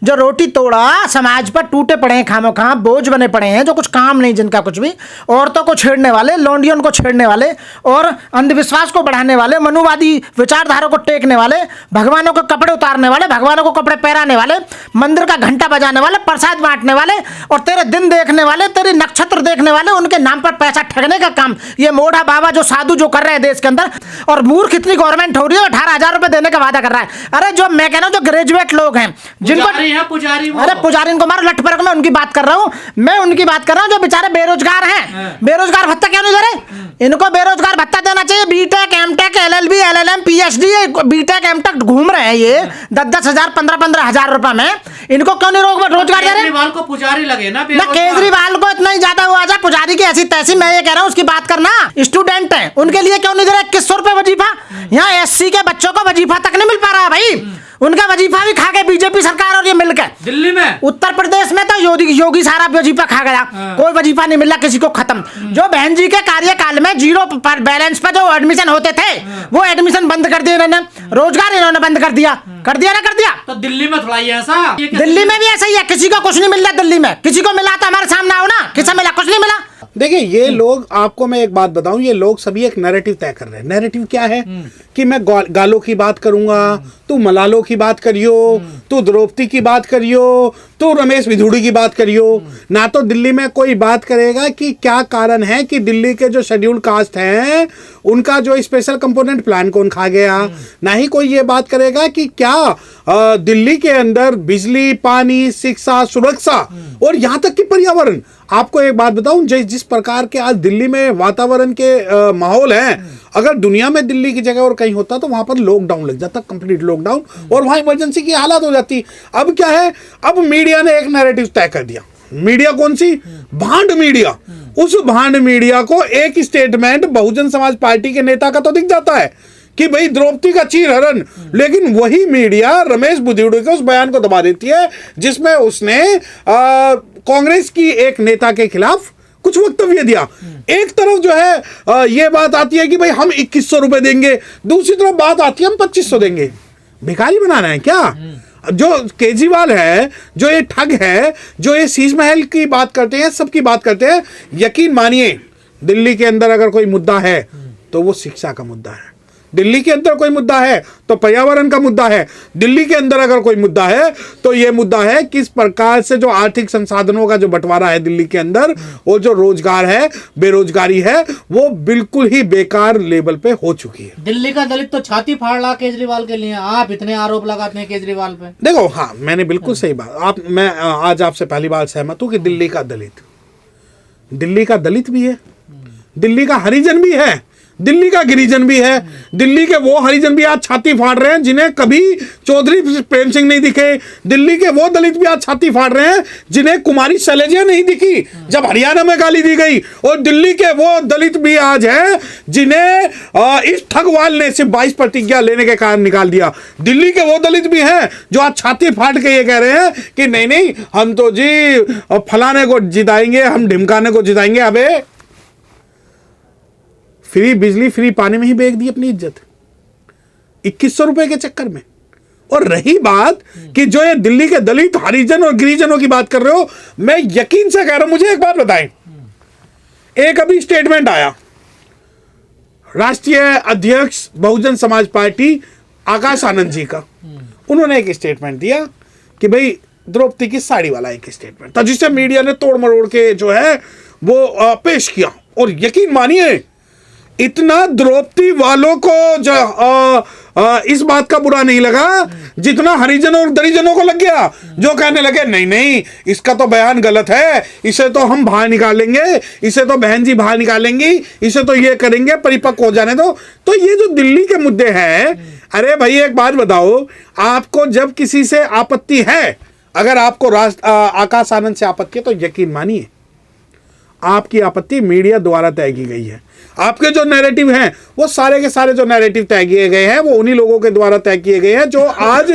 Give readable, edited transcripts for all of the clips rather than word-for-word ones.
जो रोटी तोड़ा समाज पर टूटे पड़े हैं, खामो खां बोझ बने पड़े हैं, जो कुछ काम नहीं, जिनका कुछ भी, औरतों को छेड़ने वाले, लौंडियों को छेड़ने वाले और अंधविश्वास को बढ़ाने वाले, मनुवादी विचारधारा को टेकने वाले, भगवानों के कपड़े उतारने वाले, भगवानों को कपड़े पहनाने वाले, मंदिर का घंटा बजाने वाले, प्रसाद बांटने वाले और तेरे दिन देखने वाले, तेरे नक्षत्र देखने वाले, उनके नाम पर पैसा ठगने का काम ये मोढ़ा बाबा जो साधु जो कर रहे हैं देश के अंदर। और मूर्ख इतनी गवर्नमेंट हो रही है, 18,000 रुपए देने का वादा कर रहा है। अरे जो मैं कह रहा हूँ, जो ग्रेजुएट लोग हैं जिनको, पुजारी, अरे पुजारी को मारो लठ पर, मैं उनकी बात कर रहा हूँ, मैं उनकी बात कर रहा हूँ जो बेचारे बेरोजगार हैं। बेरोजगार भत्ता क्यों नहीं दे रहे? इनको बेरोजगार भत्ता देना चाहिए। BTech, MTech, LLB, LLM, PhD, BTech, MTech घूम रहे हैं ये 10-10 हजार, 15-15 हजार रुपए में, इनको क्यों नहीं रोजगार दे रहे? केजरीवाल को पुजारी लगे ना, केजरीवाल को इतना ही ज्यादा हुआ, पुजारी की ऐसी तैसी, मैं ये कह रहा हूँ उसकी बात करना। स्टूडेंट है उनके लिए क्यों नहीं दे रहे 2100 रुपए वजीफा? यहाँ एससी के बच्चों को वजीफा तक नहीं मिल पा रहा भाई। उनका वजीफा भी खा गए बीजेपी सरकार और ये मिलकर। दिल्ली में, उत्तर प्रदेश में तो योगी सारा वजीफा खा गया, कोई वजीफा नहीं मिला किसी को, खत्म। जो बहन जी के कार्यकाल में जीरो पर बैलेंस पे जो एडमिशन होते थे वो एडमिशन बंद कर दिए इन्होंने, रोजगार इन्होंने बंद कर दिया ना कर दिया। तो दिल्ली में थोड़ा ही ऐसा, दिल्ली में भी ऐसा ही है, किसी को कुछ नहीं मिल रहा दिल्ली में। किसी को मिला तो हमारे सामने आओ ना, किसे मिला? कुछ नहीं मिला। देखिए ये लोग, आपको मैं एक बात बताऊं, ये लोग सभी एक नैरेटिव तय कर रहे हैं। नैरेटिव क्या है कि मैं गालों की बात करूंगा, तू मलालों की बात करियो, तू द्रौपदी की बात करियो, तू रमेश विधुड़ी की बात करियो। ना तो दिल्ली में कोई बात करेगा कि क्या कारण है कि दिल्ली के जो शेड्यूल्ड कास्ट हैं उनका जो स्पेशल कंपोनेंट प्लान कौन खा गया। ना ही कोई ये बात करेगा कि क्या दिल्ली के अंदर बिजली, पानी, शिक्षा, सुरक्षा और यहाँ तक कि पर्यावरण। आपको एक बात बताऊं, जिस प्रकार के आज दिल्ली में वातावरण के माहौल है, अगर दुनिया में दिल्ली की जगह और कहीं होता तो वहां पर लॉकडाउन लग जाता, कंप्लीट लॉकडाउन, और वहां इमरजेंसी की हालत हो जाती। अब क्या है, अब मीडिया ने एक नैरेटिव तय कर दिया। मीडिया कौन सी? भांड मीडिया। उस भांड मीडिया को एक स्टेटमेंट बहुजन समाज पार्टी के नेता का तो दिख जाता है कि भाई द्रौपदी का चीरहरण, लेकिन वही मीडिया रमेश बुद्धीड़ू के उस बयान को दबा देती है जिसमें उसने कांग्रेस की एक नेता के खिलाफ कुछ वक्तव्य दिया। एक तरफ जो है ये बात आती है कि भाई हम 2100 रुपए देंगे, दूसरी तरफ बात आती है हम 2500 देंगे। भिखारी बनाना है क्या? जो केजरीवाल है, जो ये ठग है, जो ये शीश महल की बात करते हैं, सबकी बात करते हैं, यकीन मानिए दिल्ली के अंदर अगर कोई मुद्दा है तो वो शिक्षा का मुद्दा है। दिल्ली के अंदर कोई मुद्दा है तो पर्यावरण का मुद्दा है। दिल्ली के अंदर अगर कोई मुद्दा है तो ये मुद्दा है किस प्रकार से जो आर्थिक संसाधनों का जो बंटवारा है दिल्ली के अंदर, और जो रोजगार है, बेरोजगारी है, वो बिल्कुल ही बेकार लेवल पे हो चुकी है। दिल्ली का दलित तो छाती फाड़ रहा केजरीवाल के लिए, आप इतने आरोप लगाते हैं केजरीवाल पे। देखो, हाँ मैंने बिल्कुल सही बात, मैं आज आपसे पहली बार सहमत हूं कि दिल्ली का दलित भी है, दिल्ली का हरिजन भी है, दिल्ली का गिरिजन भी है। दिल्ली के वो हरिजन भी आज छाती फाड़ रहे हैं जिन्हें कभी चौधरी प्रेम सिंह नहीं दिखे। दिल्ली के वो दलित भी आज छाती फाड़ रहे हैं जिन्हें कुमारी शैलजा नहीं दिखी जब हरियाणा में गाली दी गई। और दिल्ली के वो दलित भी आज हैं जिन्हें इस ठगवाल ने सिर्फ 22 प्रतिज्ञा लेने के कारण निकाल दिया। दिल्ली के वो दलित भी हैं जो आज छाती फाड़ के ये कह रहे हैं कि नहीं हम तो जी फलाने को जिताएंगे, हम ढिमकाने को जिताएंगे। अबे फ्री बिजली, फ्री पानी में ही बेच दी अपनी इज्जत 2100 रुपए के चक्कर में। और रही बात कि जो ये दिल्ली के दलित, हरिजन और गिरिजनों की बात कर रहे हो, मैं यकीन से कह रहा हूं, मुझे एक बात बताएं, एक अभी स्टेटमेंट आया राष्ट्रीय अध्यक्ष बहुजन समाज पार्टी आकाश आनंद जी का। उन्होंने एक स्टेटमेंट दिया कि भाई द्रौपदी की साड़ी वाला एक स्टेटमेंट था जिसे मीडिया ने तोड़ मरोड़ के जो है वो पेश किया। और यकीन मानिए इतना द्रौपदी वालों को जो इस बात का बुरा नहीं लगा जितना हरिजनों और दरिजनों को लग गया, जो कहने लगे नहीं इसका तो बयान गलत है, इसे तो हम बाहर निकालेंगे, इसे तो बहन जी बाहर निकालेंगी, इसे तो ये करेंगे, परिपक्व हो जाने दो। तो ये जो दिल्ली के मुद्दे हैं, अरे भाई एक बात बताओ, आपको जब किसी से आपत्ति है, अगर आपको आकाश आनंद से आपत्ति है तो यकीन मानिए आपकी आपत्ति मीडिया द्वारा तय की गई है। आपके जो नैरेटिव हैं वो सारे के सारे जो नैरेटिव तय किए गए हैं वो उन्हीं लोगों के द्वारा तय किए गए हैं जो आज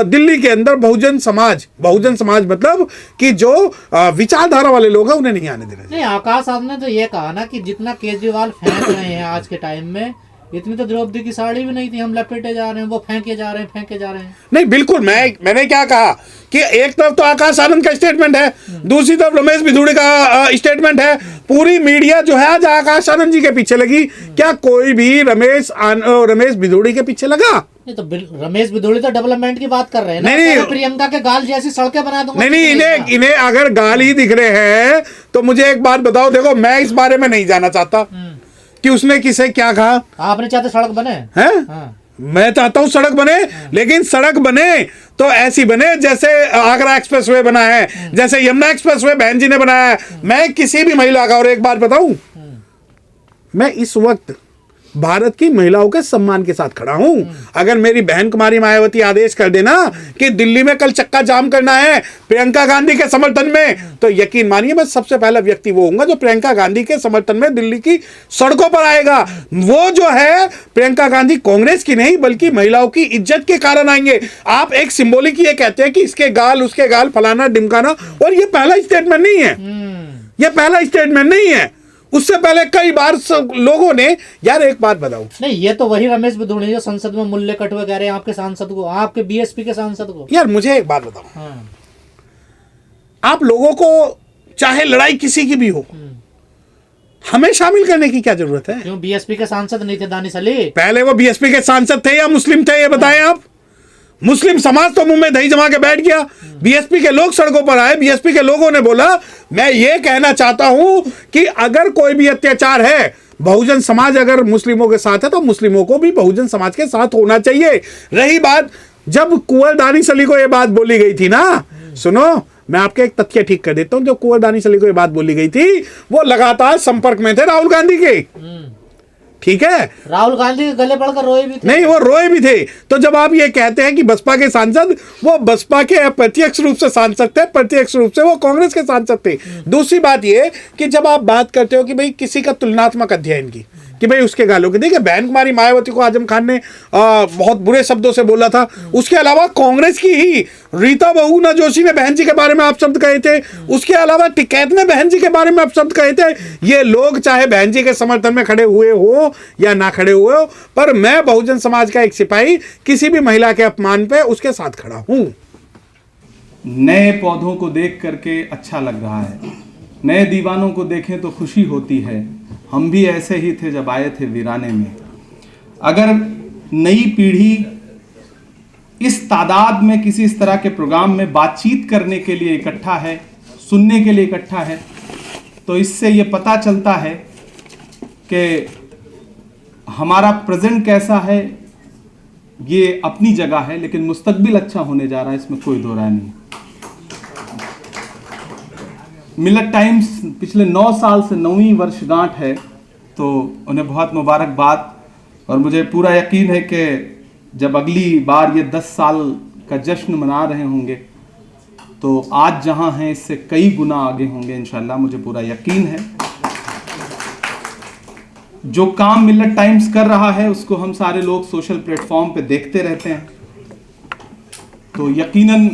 दिल्ली के अंदर बहुजन समाज मतलब कि जो विचारधारा वाले लोग हैं उन्हें नहीं आने देना। नहीं, आकाश साहब ने तो ये कहा ना कि जितना केजरीवाल फेंक रहे हैं आज के टाइम में, इतनी तो द्रौपदी की साड़ी भी नहीं थी, हम लपेटे जा रहे हैं, वो फेंके जा रहे हैं, फेंके जा रहे हैं। नहीं बिल्कुल, मैंने क्या कहा कि एक तरफ तो आकाश आनंद का स्टेटमेंट है, दूसरी तरफ रमेश भिदुड़ी का स्टेटमेंट है। पूरी मीडिया जो है आज आकाश आनंद जी के पीछे लगी। क्या कोई भी रमेश भिदुड़ी के पीछे लगा? नहीं तो रमेश भिदुड़ी तो डेवलपमेंट की बात कर रहे हैं ना। नहीं, प्रियंका के गाल जैसी सड़कें बना दूंगा। नहीं, इन्हें अगर गाल ही दिख रहे हैं तो मुझे एक बात बताओ। देखो, मैं इस बारे में नहीं जाना चाहता कि उसने किसे क्या कहा। आपने चाहते सड़क बने हैं? हाँ। मैं चाहता हूं सड़क बने, लेकिन सड़क बने तो ऐसी बने जैसे आगरा एक्सप्रेसवे बना है, जैसे यमुना एक्सप्रेसवे बहन जी ने बनाया है। मैं किसी भी महिला का, और एक बात बताऊं, मैं इस वक्त भारत की महिलाओं के सम्मान के साथ खड़ा हूं। अगर मेरी बहन कुमारी मायावती आदेश कर देना कि दिल्ली में कल चक्का जाम करना है प्रियंका गांधी के समर्थन में, तो यकीन मानिए मैं सबसे पहला व्यक्ति वो होऊंगा जो प्रियंका गांधी के समर्थन में दिल्ली की सड़कों पर आएगा। वो जो है प्रियंका गांधी कांग्रेस की नहीं बल्कि महिलाओं की इज्जत के कारण आएंगे। आप एक सिंबॉलिक ये कहते हैं कि इसके गाल उसके गाल फलाना डिमकाना, और ये पहला स्टेटमेंट नहीं है, ये पहला स्टेटमेंट नहीं है। उससे पहले कई बार लोगों ने, यार एक बात बताओ, नहीं ये तो वही रमेश भिदुड़ी जो संसद में मूल्य कटवे कह रहे हैं आपके सांसद को, आपके बीएसपी के सांसद को। यार मुझे एक बात बताओ, हाँ। आप लोगों को चाहे लड़ाई किसी की भी हो, हमें शामिल करने की क्या जरूरत है? क्यों बीएसपी के सांसद नहीं थे दानिश अली? पहले वो बीएसपी के सांसद थे या मुस्लिम थे, ये बताएं आप। मुस्लिम समाज तो मुंह में दही जमा के बैठ गया, बीएसपी के लोग सड़कों पर आए, बीएसपी के लोगों ने बोला मैं ये कहना चाहता हूं कि अगर कोई भी अत्याचार है, बहुजन समाज अगर मुस्लिमों के साथ है तो मुस्लिमों को भी बहुजन समाज के साथ होना चाहिए। रही बात, जब कुंवर दानिश अली को यह बात बोली गई थी ना, सुनो मैं आपके एक तथ्य ठीक कर देता हूं, जो कुंवर दानिश अली को यह बात बोली गई थी वो लगातार संपर्क में थे राहुल गांधी के, ठीक है? राहुल गांधी के गले पड़कर रोए भी थे। नहीं, वो रोए भी थे। तो जब आप ये कहते हैं कि बसपा के सांसद, वो बसपा के अप्रत्यक्ष रूप से सांसद थे, प्रत्यक्ष रूप से वो कांग्रेस के सांसद थे। दूसरी बात ये कि जब आप बात करते हो कि भाई किसी का तुलनात्मक अध्ययन की, कि भाई उसके गालों की, देखिए बहन कुमारी मायावती को आजम खान ने बहुत बुरे शब्दों से बोला था। उसके अलावा कांग्रेस की ही रीता बहुगुणा जोशी ने बहन जी के बारे में आप शब्द कहे थे। उसके अलावा टिकैत ने बहन जी के बारे में आप शब्द कहे थे। ये लोग चाहे बहन जी के समर्थन में खड़े हुए हो या ना खड़े हुए हो, पर मैं बहुजन समाज का एक सिपाही किसी भी महिला के अपमान पे उसके साथ खड़ा हूं। नए पौधों को देख करके अच्छा लग रहा है, नए दीवानों को देखें तो खुशी होती है। हम भी ऐसे ही थे जब आए थे वीराने में। अगर नई पीढ़ी इस तादाद में किसी इस तरह के प्रोग्राम में बातचीत करने के लिए इकट्ठा है, सुनने के लिए इकट्ठा है, तो इससे ये पता चलता है कि हमारा प्रेजेंट कैसा है, ये अपनी जगह है, लेकिन मुस्तकबिल अच्छा होने जा रहा है, इसमें कोई दो राय नहीं। मिलत टाइम्स पिछले 9 साल से 9वीं वर्षगांठ है, तो उन्हें बहुत मुबारकबाद। और मुझे पूरा यकीन है कि जब अगली बार ये 10 साल का जश्न मना रहे होंगे तो आज जहां हैं इससे कई गुना आगे होंगे इंशाल्लाह, मुझे पूरा यकीन है। जो काम मिलत टाइम्स कर रहा है उसको हम सारे लोग सोशल प्लेटफॉर्म पे देखते रहते हैं, तो यकीनन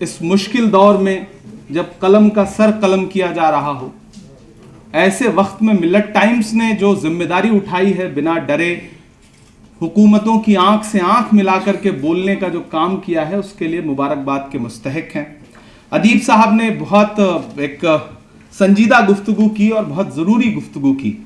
इस मुश्किल दौर में जब कलम का सर कलम किया जा रहा हो, ऐसे वक्त में मिलत टाइम्स ने जो जिम्मेदारी उठाई है, बिना डरे हुकूमतों की आंख से आंख मिलाकर के बोलने का जो काम किया है, उसके लिए मुबारकबाद के मुस्तहिक हैं। अदीब साहब ने बहुत एक संजीदा गुफ्तगू की और बहुत ज़रूरी गुफ्तगू की।